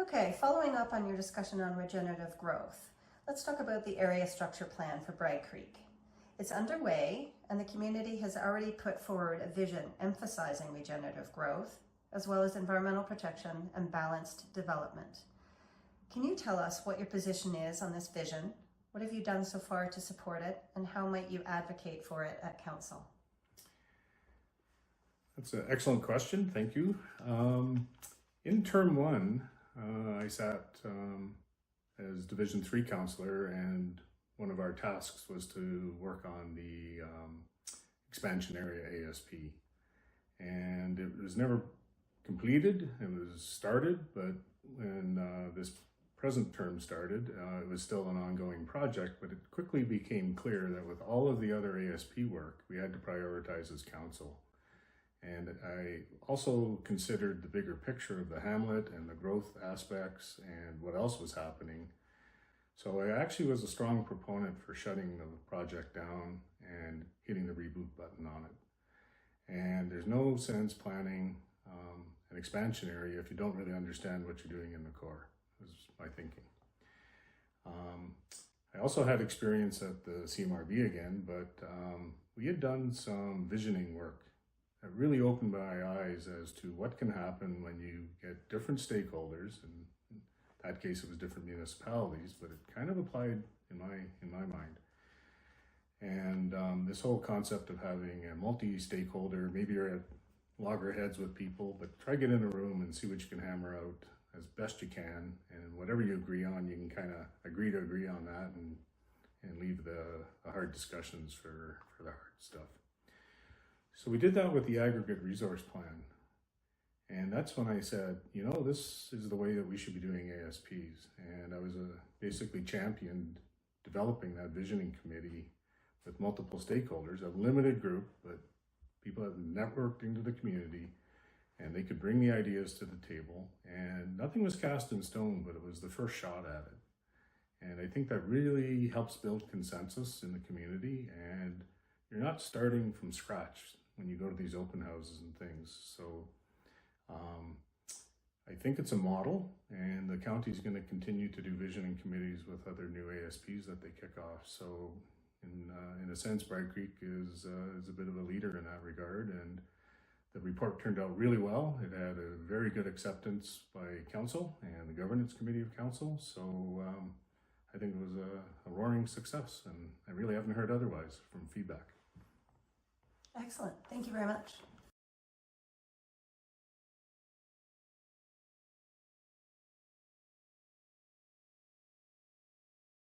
Okay, following up on your discussion on regenerative growth, let's talk about the area structure plan for Bragg Creek. It's underway, and the community has already put forward a vision emphasizing regenerative growth, as well as environmental protection and balanced development. Can you tell us what your position is on this vision? What have you done so far to support it, and how might you advocate for it at Council? That's an excellent question, thank you. In term one, I sat as Division 3 councillor, and one of our tasks was to work on the expansion area ASP. And it was never completed, it was started, but when this present term started, it was still an ongoing project, but it quickly became clear that with all of the other ASP work, we had to prioritize as council. And I also considered the bigger picture of the hamlet and the growth aspects and what else was happening. So I actually was a strong proponent for shutting the project down and hitting the reboot button on it. And there's no sense planning an expansion area if you don't really understand what you're doing in the core, is my thinking. I also had experience at the CMRB again, but we had done some visioning work that really opened my eyes as to what can happen when you get different stakeholders, and in that case it was different municipalities, but it kind of applied in my mind. And this whole concept of having a multi-stakeholder, maybe you're at loggerheads with people, but try to get in a room and see what you can hammer out as best you can, and whatever you agree on, you can kind of agree on that and leave the hard discussions for the hard stuff. So we did that with the aggregate resource plan. And that's when I said, you know, this is the way that we should be doing ASPs. And I was basically championed developing that visioning committee with multiple stakeholders, a limited group, but people that networked into the community, and they could bring the ideas to the table. And nothing was cast in stone, but it was the first shot at it. And I think that really helps build consensus in the community, and you're not starting from scratch when you go to these open houses and things. So I think it's a model, and the county's going to continue to do visioning committees with other new ASPs that they kick off. So in a sense, Bragg Creek is a bit of a leader in that regard, and the report turned out really well. It had a very good acceptance by council and the governance committee of council. So I think it was a roaring success, and I really haven't heard otherwise from feedback. Excellent. Thank you very much.